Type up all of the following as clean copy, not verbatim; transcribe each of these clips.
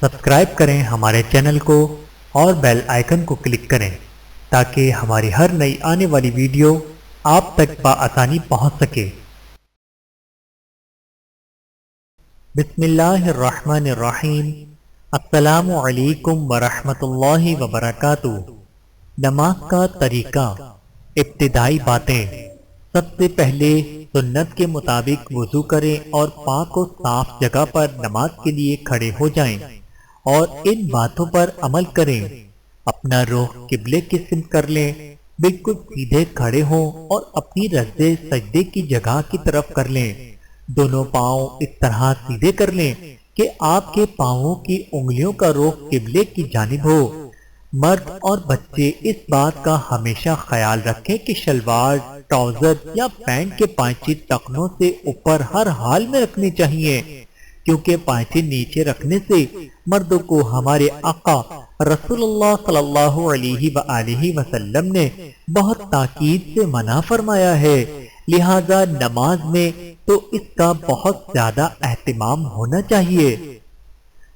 Subscribe کریں ہمارے channel کو اور بیل آئیکن کو کلک کریں تاکہ ہماری ہر نئی آنے والی ویڈیو آپ تک بآسانی پہنچ سکے۔ بسم اللہ الرحمن الرحیم۔ السلام علیکم ورحمۃ اللہ وبرکاتہ۔ نماز کا طریقہ، ابتدائی باتیں۔ سب سے پہلے سنت کے مطابق وضو کریں اور پاک و صاف جگہ پر نماز کے لیے کھڑے ہو جائیں اور ان باتوں پر عمل کریں۔ اپنا رخ قبلے کی سمت کر لیں، بالکل سیدھے کھڑے ہوں اور اپنی رزے سجدے کی جگہ کی طرف کر لیں۔ دونوں پاؤں اس طرح سیدھے کر لیں کہ آپ کے پاؤں کی انگلیوں کا رخ قبلے کی جانب ہو۔ مرد اور بچے اس بات کا ہمیشہ خیال رکھیں کہ شلوار، ٹراؤزر یا پینٹ کے پائچے ٹخنوں سے اوپر ہر حال میں رکھنے چاہیے، کیونکہ پائچے نیچے رکھنے سے مردوں کو ہمارے آقا رسول اللہ صلی اللہ علیہ وآلہ وسلم نے بہت تاکید سے منع فرمایا ہے، لہذا نماز میں تو اس کا بہت زیادہ اہتمام ہونا چاہیے۔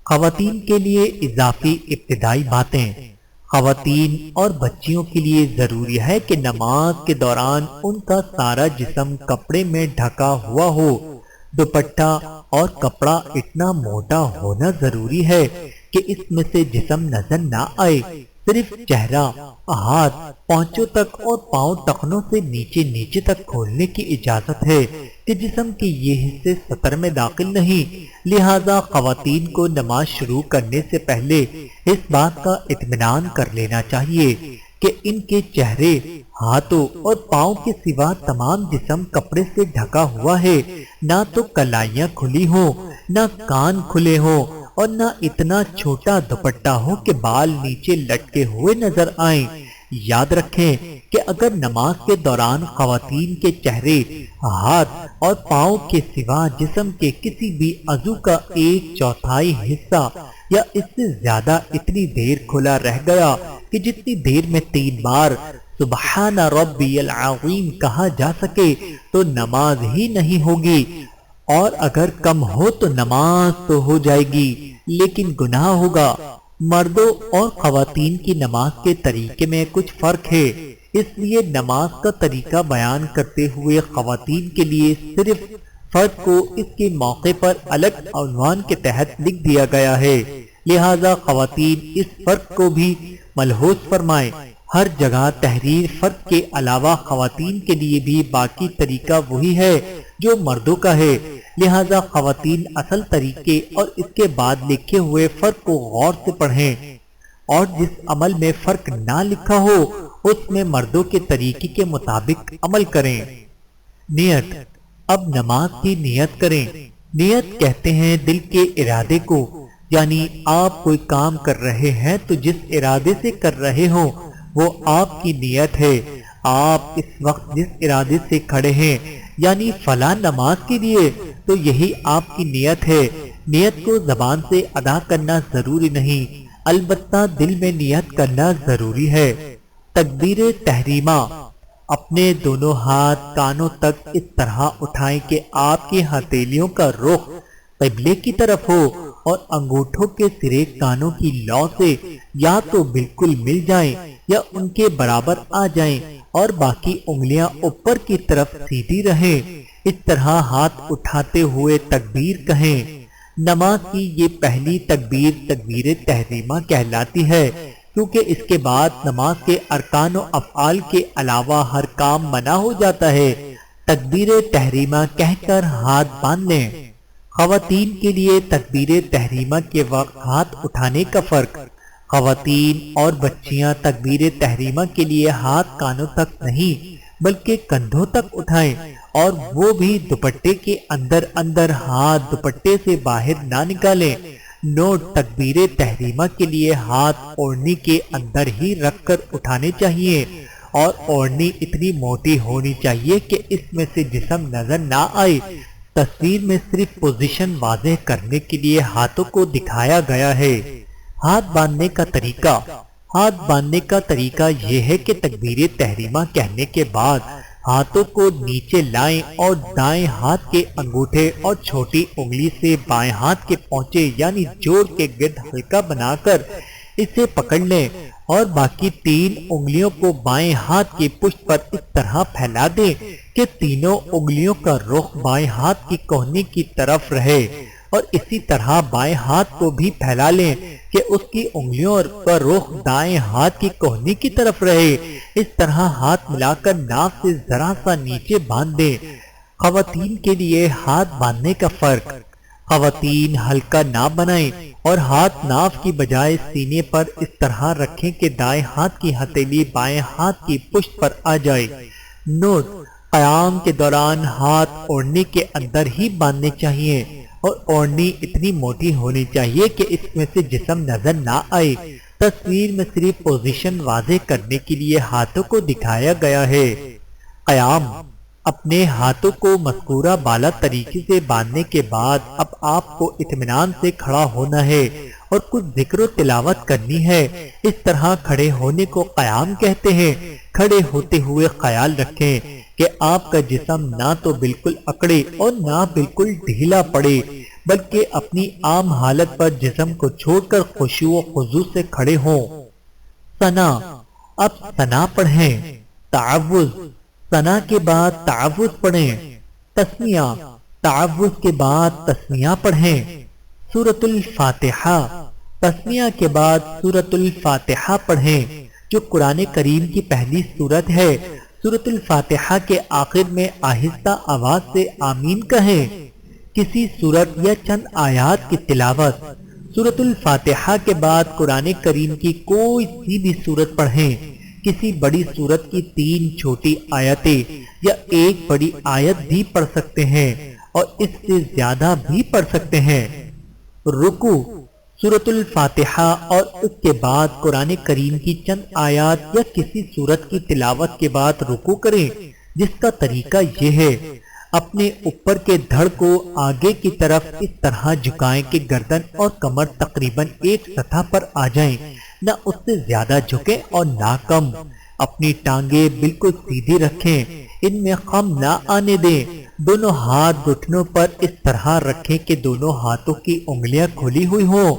خواتین کے لیے اضافی ابتدائی باتیں۔ خواتین اور بچیوں کے لیے ضروری ہے کہ نماز کے دوران ان کا سارا جسم کپڑے میں ڈھکا ہوا ہو۔ دوپٹہ اور کپڑا اتنا موٹا ہونا ضروری ہے کہ اس میں سے جسم نظر نہ آئے، صرف چہرہ، ہاتھ، پاؤں تک اور پاؤں ٹخنوں سے نیچے تک کھولنے کی اجازت ہے کہ جسم کے یہ حصے سطر میں داخل نہیں۔ لہذا خواتین کو نماز شروع کرنے سے پہلے اس بات کا اطمینان کر لینا چاہیے کہ ان کے چہرے، ہاتھوں اور پاؤں کے سوا تمام جسم کپڑے سے ڈھکا ہوا ہے، نہ تو کلائیاں کھلی ہوں، نہ کان کھلے ہوں اور نہ اتنا چھوٹا دوپٹہ ہو کہ بال نیچے لٹکے ہوئے نظر آئیں۔ یاد رکھیں کہ اگر نماز کے دوران خواتین کے چہرے، ہاتھ اور پاؤں کے سوا جسم کے کسی بھی عضو کا 1/4 حصہ یا اس سے زیادہ اتنی دیر کھلا رہ گیا کہ جتنی دیر میں 3 بار سبحان ربی العظیم کہا جا سکے تو نماز ہی نہیں ہوگی، اور اگر کم ہو تو نماز تو ہو جائے گی لیکن گناہ ہوگا۔ مردوں اور خواتین کی نماز کے طریقے میں کچھ فرق ہے، اس لیے نماز کا طریقہ بیان کرتے ہوئے خواتین کے لیے صرف فرق کو اس کے موقع پر الگ عنوان کے تحت لکھ دیا گیا ہے، لہذا خواتین اس فرق کو بھی ملحوظ فرمائیں۔ ہر جگہ تحریر فرق کے علاوہ خواتین کے لیے بھی باقی طریقہ وہی ہے جو مردوں کا ہے، لہذا خواتین اصل طریقے اور اس کے بعد لکھے ہوئے فرق کو غور سے پڑھیں، اور جس عمل میں فرق نہ لکھا ہو اس میں مردوں کے طریقے کے مطابق عمل کریں۔ نیت۔ اب نماز کی نیت کریں۔ نیت کہتے ہیں دل کے ارادے کو، یعنی آپ کوئی کام کر رہے ہیں تو جس ارادے سے کر رہے ہوں وہ آپ کی نیت ہے۔ آپ اس وقت جس ارادے سے کھڑے ہیں یعنی فلاں نماز کے لیے تو یہی آپ کی نیت ہے۔ نیت کو زبان سے ادا کرنا ضروری نہیں، البتہ دل میں نیت کرنا ضروری ہے۔ تکبیر تحریمہ۔ اپنے دونوں ہاتھ کانوں تک اس طرح اٹھائیں کہ آپ کی ہتھیلیوں کا رخ قبلے کی طرف ہو اور انگوٹھوں کے سرے کانوں کی لو سے یا تو بالکل مل جائیں یا ان کے برابر آ جائیں اور باقی انگلیاں اوپر کی طرف سیدھی رہیں۔ اس طرح ہاتھ اٹھاتے ہوئے تکبیر کہیں۔ نماز کی یہ پہلی تکبیر تکبیر تحریمہ کہلاتی ہے، کیونکہ اس کے بعد نماز کے ارکان و افعال کے علاوہ ہر کام منع ہو جاتا ہے۔ تکبیر تحریمہ کہہ کر ہاتھ باندھ لیں۔ خواتین کے لیے تکبیر تحریمہ کے وقت ہاتھ اٹھانے کا فرق۔ خواتین اور بچیاں تکبیر تحریمہ کے لیے ہاتھ کانوں تک نہیں بلکہ کندھوں تک اٹھائیں، اور وہ بھی دوپٹے کے اندر ہاتھ دوپٹے سے باہر نہ نکالیں۔ نوٹ: تکبیر تحریمہ کے لیے ہاتھ اوڑھنی کے اندر ہی رکھ کر اٹھانے چاہیے، اور اوڑھنی اتنی موٹی ہونی چاہیے کہ اس میں سے جسم نظر نہ آئے۔ تصویر میں صرف پوزیشن واضح کرنے کے لیے ہاتھوں کو دکھایا گیا ہے۔ ہاتھ باندھنے کا طریقہ۔ ہاتھ باندھنے کا طریقہ یہ ہے کہ تکبیر تحریمہ کہنے کے بعد ہاتھوں کو نیچے لائیں اور دائیں ہاتھ کے انگوٹھے اور چھوٹی انگلی سے بائیں ہاتھ کے پونچے یعنی جوڑ کے گرد ہلکا بنا کر اسے پکڑ لیں اور باقی 3 انگلیوں کو بائیں ہاتھ کی پشت پر اس طرح پھیلا دیں کہ تینوں انگلیوں کا رخ بائیں ہاتھ کی کوہنی کی طرف رہے، اور اسی طرح بائیں ہاتھ کو بھی پھیلا لیں کہ اس کی انگلیوں کا رخ دائیں ہاتھ کی کوہنی کی طرف رہے۔ اس طرح ہاتھ ملا کر ناف سے ذرا سا نیچے باندھ دیں۔ خواتین کے لیے ہاتھ باندھنے کا فرق: خواتین ہلکا ناف بنائیں اور ہاتھ ناف کی بجائے سینے پر اس طرح رکھیں کہ دائیں ہاتھ کی ہتھیلی بائیں ہاتھ کی پشت پر آ جائے۔ نوٹ: قیام کے دوران ہاتھ اوڑھنی کے اندر ہی باندھنے چاہیے اور اوڑھنی اتنی موٹی ہونی چاہیے کہ اس میں سے جسم نظر نہ آئے۔ تصویر میں صرف پوزیشن واضح کرنے کے لیے ہاتھوں کو دکھایا گیا ہے۔ قیام: اپنے ہاتھوں کو مذکورہ بالا طریقے سے باندھنے کے بعد اب آپ کو اطمینان سے کھڑا ہونا ہے اور کچھ ذکر و تلاوت کرنی ہے۔ اس طرح کھڑے ہونے کو قیام کہتے ہیں۔ کھڑے ہوتے ہوئے خیال رکھیں کہ آپ کا جسم نہ تو بالکل اکڑے اور نہ بالکل ڈھیلا پڑے، بلکہ اپنی عام حالت پر جسم کو چھوڑ کر خشوع و خضوع سے کھڑے ہوں۔ ثنا: اب ثنا پڑھیں۔ تعوذ: ثنا کے بعد تعوذ پڑھیں۔ تسمیہ: تعوذ کے بعد تسمیہ پڑھیں۔ سورۃ الفاتحہ: تسمیہ کے بعد سورۃ الفاتحہ پڑھیں، جو قرآن کریم کی پہلی سورت ہے۔ سورۃ الفاتحہ کے آخر میں آہستہ آواز سے آمین کہیں۔ کسی سورت یا چند آیات کی تلاوت: سورۃ الفاتحہ کے بعد قرآن کریم کی کوئی سی بھی سورت پڑھیں۔ کسی بڑی سورت کی 3 چھوٹی آیتیں یا ایک بڑی آیت بھی پڑھ سکتے ہیں اور اس سے زیادہ بھی پڑھ سکتے ہیں۔ رکوع: سورۃ الفاتحہ اور اس کے بعد قرآن کریم کی چند آیات یا کسی سورت کی تلاوت کے بعد رکوع کریں، جس کا طریقہ یہ ہے: اپنے اوپر کے دھڑ کو آگے کی طرف اس طرح جھکائیں کہ گردن اور کمر تقریباً ایک سطح پر آ جائیں، نہ اس سے زیادہ جھکیں اور نہ کم۔ اپنی ٹانگیں بالکل سیدھی رکھیں، ان میں خم نہ آنے دیں۔ دونوں ہاتھ گھٹنوں پر اس طرح رکھیں کہ دونوں ہاتھوں کی انگلیاں کھلی ہوئی ہوں،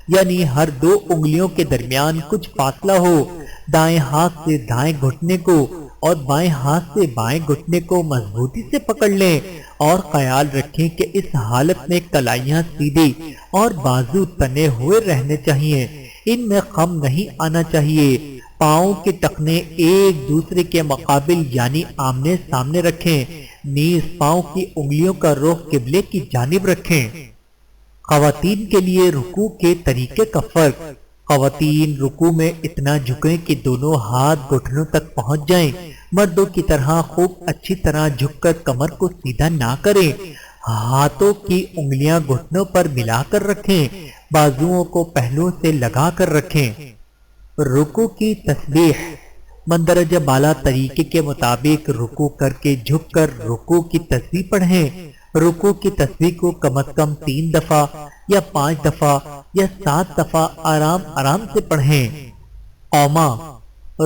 یعنی ہر 2 انگلیوں کے درمیان کچھ فاصلہ ہو۔ دائیں ہاتھ سے دائیں گھٹنے کو اور بائیں ہاتھ سے بائیں گھٹنے کو مضبوطی سے پکڑ لیں اور خیال رکھیں کہ اس حالت میں کلائیاں سیدھی اور بازو تنے ہوئے رہنے چاہیے، ان میں خم نہیں آنا چاہیے۔ پاؤں کے ٹخنے ایک دوسرے کے مقابل یعنی آمنے سامنے رکھیں۔ نیز پاؤں کی انگلیوں کا رخ قبلے کی جانب رکھیں۔ خواتین کے لیے رکوع کے طریقے کا فرق: خواتین رکوع میں اتنا جھکیں کہ دونوں ہاتھ گھٹنوں تک پہنچ جائیں۔ مردوں کی طرح خوب اچھی طرح جھک کر کمر کو سیدھا نہ کریں۔ ہاتھوں کی انگلیاں گھٹنوں پر ملا کر رکھیں، بازوؤں کو پہلوؤں سے لگا کر رکھیں۔ رکوع کی تسبیح: مندرجہ بالا طریقے کے مطابق رکوع کر کے جھک کر رکوع کی تسبیح پڑھیں۔ رکوع کی تسبیح کو کم از کم 3 دفعہ یا 5 دفعہ یا 7 دفعہ آرام آرام سے پڑھیں۔ قوما: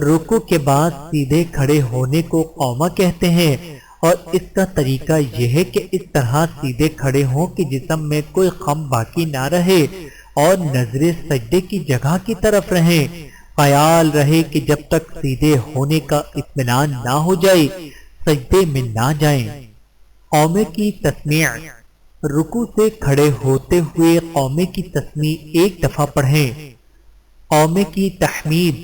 رکوع کے بعد سیدھے کھڑے ہونے کو قوما کہتے ہیں اور اس کا طریقہ یہ ہے کہ اس طرح سیدھے کھڑے ہوں کہ جسم میں کوئی خم باقی نہ رہے اور نظریں سجدے کی جگہ کی طرف رہیں۔ خیال رہے کہ جب تک سیدھے ہونے کا اطمینان نہ ہو جائے سجدے میں نہ جائیں۔ قومے کی تسمیع: رکوع سے کھڑے ہوتے ہوئے قومے کی تسمیع 1 دفعہ پڑھیں۔ قومے کی تحمید: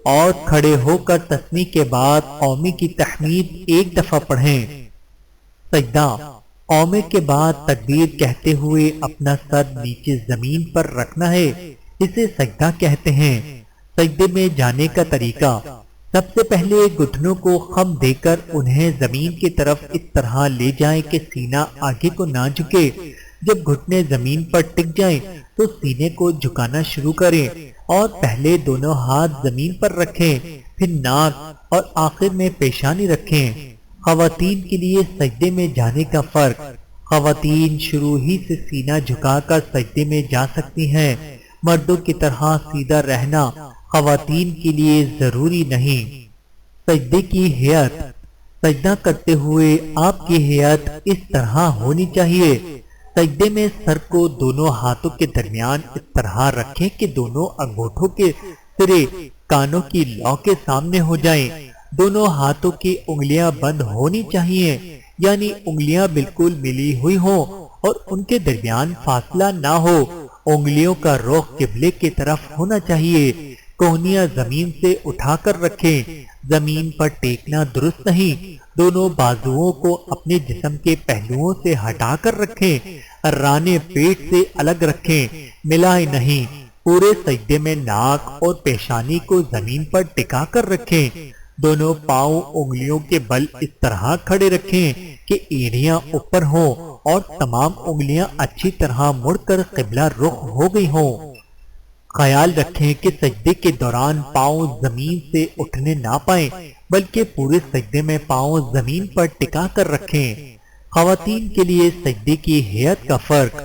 اور کھڑے ہو کر تسمیع کے بعد قومے کی تحمید 1 دفعہ پڑھیں۔ سجدہ: قومے کے بعد تکبیر کہتے ہوئے اپنا سر نیچے زمین پر رکھنا ہے، اسے سجدہ کہتے ہیں۔ سجدے میں جانے کا طریقہ: سب سے پہلے گھٹنوں کو خم دے کر انہیں زمین کی طرف اس طرح لے جائیں کہ سینہ آگے کو نہ جھکے۔ جب گھٹنے زمین پر ٹک جائیں تو سینے کو جھکانا شروع کریں اور پہلے دونوں ہاتھ زمین پر رکھیں، پھر ناک اور آخر میں پیشانی رکھیں۔ خواتین کے لیے سجدے میں جانے کا فرق: خواتین شروع ہی سے سینہ جھکا کر سجدے میں جا سکتی ہیں۔ مردوں کی طرح سیدھا رہنا خواتین کے لیے ضروری نہیں۔ سجدے کی ہیئت: سجدہ کرتے ہوئے آپ کی ہیئت اس طرح ہونی چاہیے۔ سجدے میں سر کو دونوں ہاتھوں کے درمیان اس طرح رکھیں کہ دونوں انگوٹھوں کے سرے کانوں کی لو کے سامنے ہو جائیں۔ دونوں ہاتھوں کی انگلیاں بند ہونی چاہیے، یعنی انگلیاں بالکل ملی ہوئی ہوں اور ان کے درمیان فاصلہ نہ ہو۔ انگلیوں کا رخ قبلے کی طرف ہونا چاہیے۔ کونیاں زمین سے اٹھا کر رکھیں۔ زمین پر ٹیکنا درست نہیں۔ دونوں بازوؤں کو اپنے جسم کے پہلوؤں سے ہٹا کر رکھیں۔ رانے پیٹ سے الگ رکھیں، ملائے نہیں۔ پورے سجدے میں ناک اور پیشانی کو زمین پر ٹکا کر رکھیں۔ دونوں پاؤں انگلیوں کے بل اس طرح کھڑے رکھیں کہ ایڑیاں اوپر ہوں اور تمام انگلیاں اچھی طرح مڑ کر قبلہ رخ ہو گئی ہوں۔ خیال رکھیں کہ سجدے کے دوران پاؤں زمین سے اٹھنے نہ پائیں، بلکہ پورے سجدے میں پاؤں زمین پر ٹکا کر رکھیں۔ خواتین کے لیے سجدے کی ہیئت کا فرق۔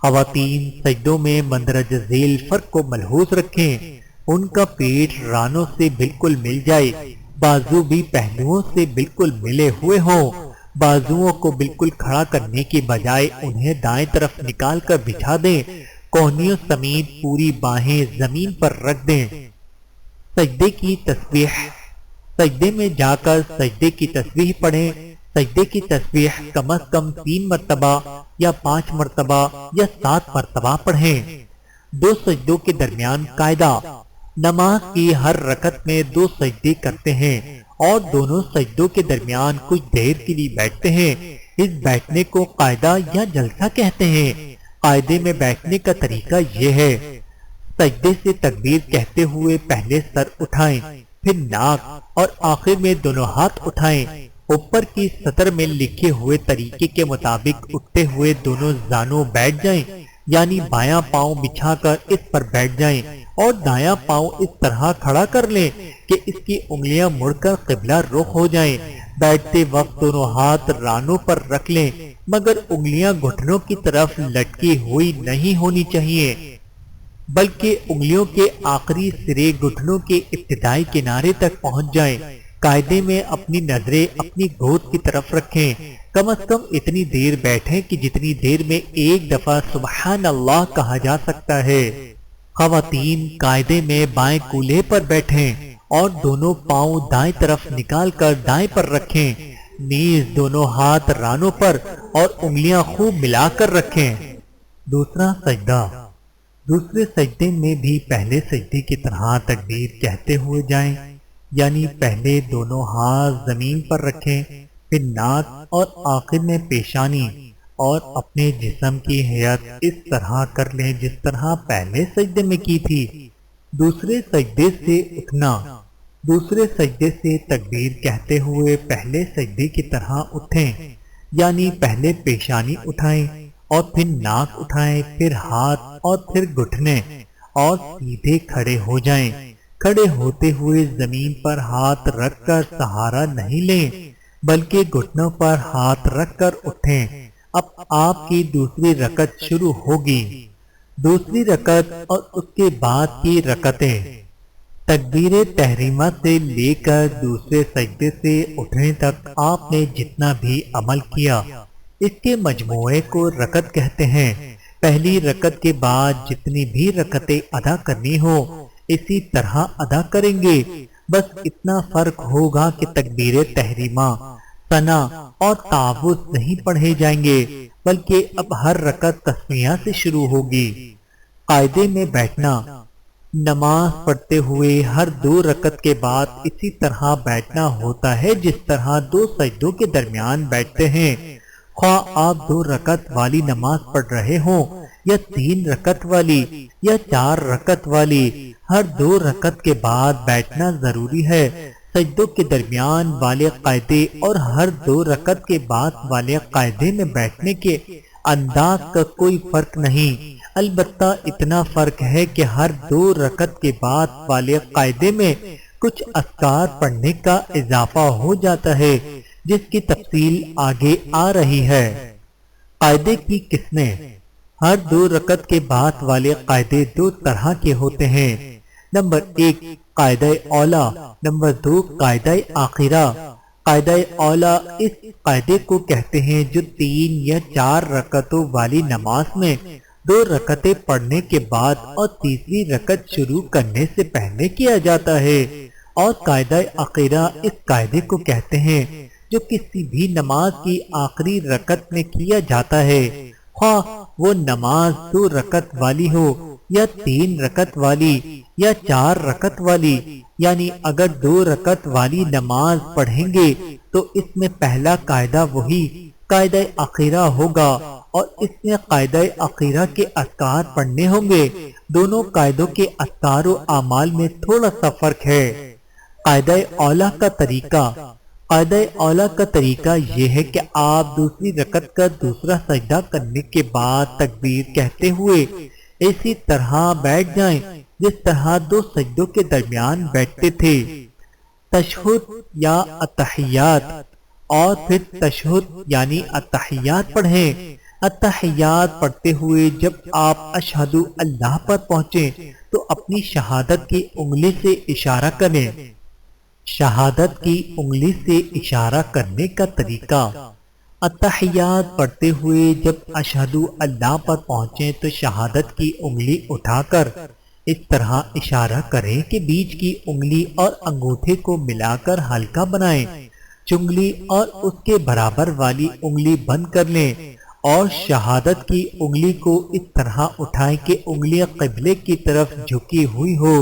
خواتین سجدوں میں مندرجہ ذیل فرق کو ملحوظ رکھیں۔ ان کا پیٹ رانوں سے بالکل مل جائے، بازو بھی پہلوؤں سے بالکل ملے ہوئے ہوں۔ بازوؤں کو بالکل کھڑا کرنے کی بجائے انہیں دائیں طرف نکال کر بچھا دیں۔ کونیوں سمیت پوری باہیں زمین پر رکھ دیں۔ سجدے کی تسبیح۔ سجدے میں جا کر سجدے کی تسبیح پڑھیں۔ سجدے کی تسبیح کم از کم 3 مرتبہ یا 5 مرتبہ یا 7 مرتبہ پڑھیں۔ 2 سجدوں کے درمیان قاعدہ۔ نماز کی ہر رکعت میں 2 سجدے کرتے ہیں اور دونوں سجدوں کے درمیان کچھ دیر کے لیے بیٹھتے ہیں۔ اس بیٹھنے کو قاعدہ یا جلسہ کہتے ہیں۔ قاعدے میں بیٹھنے کا طریقہ یہ ہے: سجدے سے تکبیر کہتے ہوئے پہلے سر اٹھائیں، پھر ناک اور آخر میں دونوں ہاتھ اٹھائیں۔ اوپر کی سطر میں لکھے ہوئے طریقے کے مطابق اٹھتے ہوئے دونوں زانوں بیٹھ جائیں، یعنی بایاں پاؤں بچھا کر اس پر بیٹھ جائیں اور دایاں پاؤں اس طرح کھڑا کر لیں کہ اس کی انگلیاں مڑ کر قبلہ رخ ہو جائیں۔ بیٹھتے وقت دونوں ہاتھ رانوں پر رکھ لیں، مگر انگلیاں گھٹنوں کی طرف لٹکی ہوئی نہیں ہونی چاہیے، بلکہ انگلیوں کے آخری سرے گھٹنوں کے ابتدائی کنارے تک پہنچ جائیں۔ قاعدے میں اپنی نظریں اپنی گود کی طرف رکھیں۔ کم از کم اتنی دیر بیٹھیں کہ جتنی دیر میں ایک دفعہ سبحان اللہ کہا جا سکتا ہے۔ خواتین قاعدے میں بائیں کولہے پر بیٹھیں اور دونوں پاؤں دائیں طرف نکال کر دائیں پر رکھیں۔ نیز دونوں ہاتھ رانوں پر اور انگلیاں خوب ملا کر رکھیں۔ دوسرا سجدہ۔ دوسرے سجدے میں بھی پہلے سجدے کی طرح تکبیر کہتے ہوئے جائیں، یعنی پہلے دونوں ہاتھ زمین پر رکھیں، پھر ناک اور آخر میں پیشانی، اور اپنے جسم کی ہیئت اس طرح کر لیں جس طرح پہلے سجدے میں کی تھی۔ دوسرے سجدے سے اٹھنا۔ دوسرے سجدے سے تکبیر کہتے ہوئے پہلے سجدے کی طرح اٹھیں، یعنی پہلے پیشانی اٹھائیں اور پھر ناک اٹھائیں، پھر ہاتھ اور پھر گھٹنے، اور سیدھے کھڑے ہو جائیں۔ کھڑے ہوتے ہوئے زمین پر ہاتھ رکھ کر سہارا نہیں لیں، بلکہ گھٹنوں پر ہاتھ رکھ کر اٹھیں۔ اب آپ کی دوسری رکعت شروع ہوگی۔ دوسری رکعت اور اس کے بعد کی رکعتیں تکبیر تحریمہ سے لے کر دوسرے سجدے سے اٹھنے تک آپ نے جتنا بھی عمل کیا، اس کے مجموعے کو رکعت کہتے ہیں۔ پہلی رکعت کے بعد جتنی بھی رکعتیں ادا کرنی ہو اسی طرح ادا کریں گے، بس اتنا فرق ہوگا کہ تکبیر تحریمہ، ثنا اور تعوذ نہیں پڑھے جائیں گے، بلکہ اب ہر رکعت تسمیہ سے شروع ہوگی۔ قاعدے میں بیٹھنا۔ نماز پڑھتے ہوئے ہر 2 رکعت کے بعد اسی طرح بیٹھنا ہوتا ہے جس طرح 2 سجدوں کے درمیان بیٹھتے ہیں۔ خواہ آپ 2 رکعت والی نماز پڑھ رہے ہوں یا 3 رکعت والی یا 4 رکعت والی، ہر 2 رکعت کے بعد بیٹھنا ضروری ہے۔ سجدوں کے درمیان والے قاعدے اور ہر 2 رکعت کے بعد والے قاعدے میں بیٹھنے کے انداز کا کوئی فرق نہیں، البتہ اتنا فرق ہے کہ ہر 2 رکعت کے بعد والے قاعدے میں کچھ اذکار پڑھنے کا اضافہ ہو جاتا ہے، جس کی تفصیل آگے آ رہی ہے۔ قاعدے کی قسمیں۔ ہر 2 رکعت کے بعد والے قاعدے 2 طرح کے ہوتے ہیں۔ نمبر 1 قاعدہ اولا، نمبر 2 قاعدہ آخرہ۔ قاعدہ اولا اس قاعدے کو کہتے ہیں جو 3 یا 4 رکعتوں والی نماز میں 2 رکعتیں پڑھنے کے بعد اور تیسری رکعت شروع کرنے سے پہلے کیا جاتا ہے، اور قاعدہ اخیرہ اس قاعدے کو کہتے ہیں جو کسی بھی نماز کی آخری رکعت میں کیا جاتا ہے، خواہ وہ نماز 2 رکعت والی ہو یا 3 رکعت والی یا 4 رکعت والی۔ یعنی اگر 2 رکعت والی نماز پڑھیں گے تو اس میں پہلا قاعدہ وہی قاعدہ اخیرہ ہوگا، اور اس میں قاعدہ اخیرہ کے اذکار پڑھنے ہوں گے۔ دونوں قاعدوں کے اذکار و اعمال میں تھوڑا سا فرق ہے۔ قاعدہ اولا کا طریقہ قاعدہ اولا کا طریقہ یہ ہے کہ آپ دوسری رکعت کا دوسرا سجدہ کرنے کے بعد تکبیر کہتے ہوئے اسی طرح بیٹھ جائیں جس طرح 2 سجدوں کے درمیان بیٹھتے تھے، تشہد یا اتحیات، اور پھر تشہد یعنی اتحیات پڑھیں۔ اتحیات پڑھتے ہوئے جب آپ اشہد اللہ پر پہنچیں تو اپنی شہادت کی انگلی سے اشارہ کریں۔ شہادت کی انگلی سے اشارہ کرنے کا طریقہ: اتحیات پڑھتے ہوئے جب اشہد اللہ پر پہنچیں تو شہادت کی انگلی اٹھا کر اس طرح اشارہ کریں کہ بیچ کی انگلی اور انگوٹھے کو ملا کر ہلکا بنائیں، چنگلی اور اس کے برابر والی انگلی بند کر لیں، اور شہادت کی انگلی کو اس طرح اٹھائیں کہ انگلیاں قبلے کی طرف جھکی ہوئی ہو،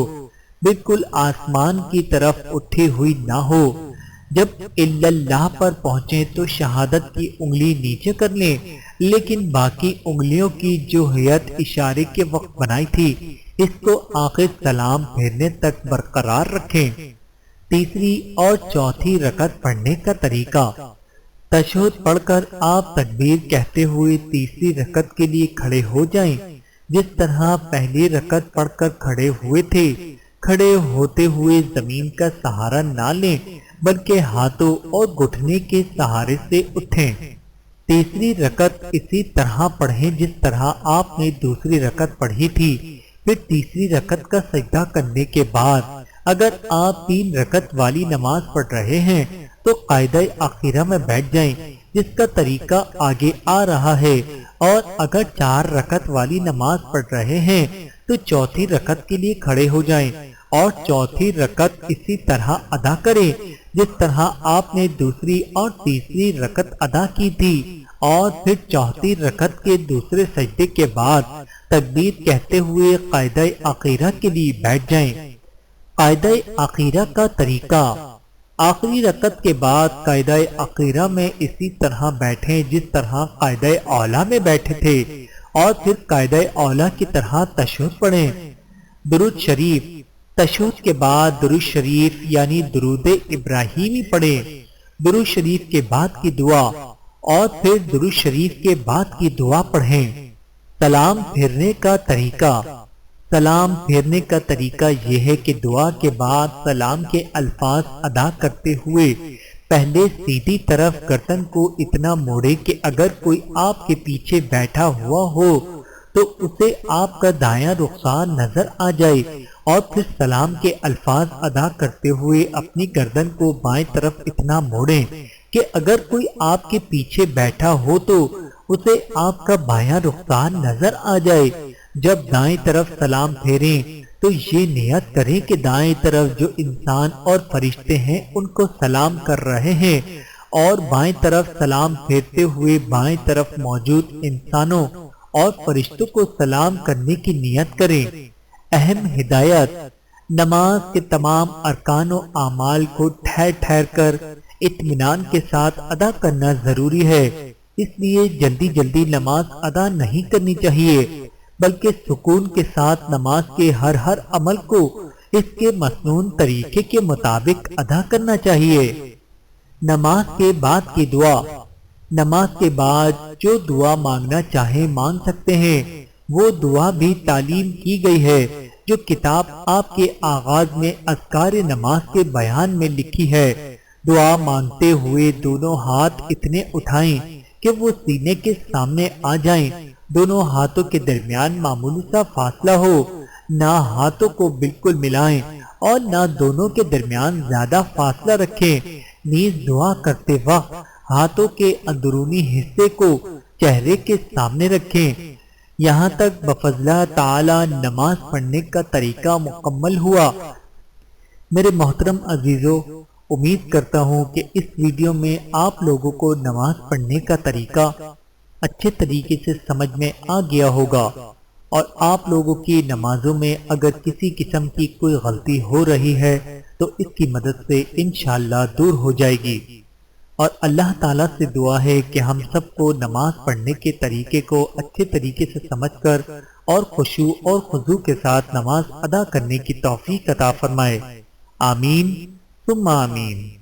بالکل آسمان کی طرف اٹھی ہوئی نہ ہو۔ جب اللہ پر پہنچیں تو شہادت کی انگلی نیچے کر لیں، لیکن باقی انگلیوں کی جو ہیئت اشارے کے وقت بنائی تھی اس کو آخر سلام پھیرنے تک برقرار رکھیں۔ تیسری اور چوتھی رکعت پڑھنے کا طریقہ: تشہد پڑھ کر آپ تکبیر کہتے ہوئے تیسری رکعت کے لیے کھڑے ہو جائیں، جس طرح پہلی رکعت پڑھ کر کھڑے ہوئے تھے۔ کھڑے ہوتے ہوئے زمین کا سہارا نہ لیں بلکہ ہاتھوں اور گھٹنے کے سہارے سے اٹھیں۔ تیسری رکعت اسی طرح پڑھیں جس طرح آپ نے دوسری رکعت پڑھی تھی۔ پھر تیسری رکعت کا سجدہ کرنے کے بعد اگر آپ 3 رکعت والی نماز پڑھ رہے ہیں تو قاعدہ اخیرہ میں بیٹھ جائیں جس کا طریقہ آگے آ رہا ہے، اور اگر 4 رکعت والی نماز پڑھ رہے ہیں تو چوتھی رکعت کے لیے کھڑے ہو جائیں اور چوتھی رکعت اسی طرح ادا کریں جس طرح آپ نے دوسری اور تیسری رکعت ادا کی تھی، اور پھر چوتھی رکعت کے دوسرے سجدے کے بعد تکبیر کہتے ہوئے قاعدہ اخیرہ کے لیے بیٹھ جائیں۔ قاعدہ اخیرہ کا طریقہ: آخری رکعت کے بعد قاعدہ اخیرہ میں اسی طرح بیٹھیں جس طرح قاعدہ اولا میں بیٹھے تھے، اور پھر قاعدہ اولا کی طرح تشہد پڑھیں۔ درود شریف: تشہد کے بعد درود شریف یعنی درود ابراہیمی پڑھیں۔ درود شریف کے بعد کی دعا اور پھر درود شریف کے بعد کی دعا پڑھیں۔ سلام پھیرنے کا طریقہ: سلام پھیرنے کا طریقہ یہ ہے کہ دعا کے بعد سلام کے الفاظ ادا کرتے ہوئے پہلے سیدھی طرف گردن کو اتنا موڑے کہ اگر کوئی آپ کے پیچھے بیٹھا ہوا ہو تو اسے آپ کا دایاں رخسار نظر آ جائے، اور پھر سلام کے الفاظ ادا کرتے ہوئے اپنی گردن کو بائیں طرف اتنا موڑیں کہ اگر کوئی آپ کے پیچھے بیٹھا ہو تو اسے آپ کا بایاں رخسار نظر آ جائے۔ جب دائیں طرف سلام پھیریں تو یہ نیت کریں کہ دائیں طرف جو انسان اور فرشتے ہیں ان کو سلام کر رہے ہیں، اور بائیں طرف سلام پھیرتے ہوئے بائیں طرف موجود انسانوں اور فرشتوں کو سلام کرنے کی نیت کریں۔ اہم ہدایت: نماز کے تمام ارکان و اعمال کو ٹھہر ٹھہر کر اطمینان کے ساتھ ادا کرنا ضروری ہے، اس لیے جلدی جلدی نماز ادا نہیں کرنی چاہیے، بلکہ سکون کے ساتھ نماز کے ہر عمل کو اس کے مسنون طریقے کے مطابق ادا کرنا چاہیے۔ نماز کے بعد کی دعا: نماز کے بعد جو دعا مانگنا چاہیں مانگ سکتے ہیں۔ وہ دعا بھی تعلیم کی گئی ہے جو کتاب آپ کے آغاز میں اذکار نماز کے بیان میں لکھی ہے۔ دعا مانگتے ہوئے دونوں ہاتھ اتنے اٹھائیں کہ وہ سینے کے سامنے آ جائیں، دونوں ہاتھوں کے درمیان معمولی سا فاصلہ ہو، نہ ہاتھوں کو بالکل ملائیں اور نہ دونوں کے درمیان زیادہ فاصلہ رکھیں۔ نیز دعا کرتے وقت ہاتھوں کے اندرونی حصے کو چہرے کے سامنے رکھیں یہاں تک بفضلہ تعالی نماز پڑھنے کا طریقہ مکمل ہوا۔ میرے محترم عزیزو، امید کرتا ہوں کہ اس ویڈیو میں آپ لوگوں کو نماز پڑھنے کا طریقہ اچھے طریقے سے سمجھ میں آ گیا ہوگا، اور آپ لوگوں کی نمازوں میں اگر کسی قسم کی کوئی غلطی ہو رہی ہے تو اس کی مدد سے انشاءاللہ دور ہو جائے گی۔ اور اللہ تعالیٰ سے دعا ہے کہ ہم سب کو نماز پڑھنے کے طریقے کو اچھے طریقے سے سمجھ کر اور خشوع اور خضوع کے ساتھ نماز ادا کرنے کی توفیق عطا فرمائے۔ آمین ثم آمین۔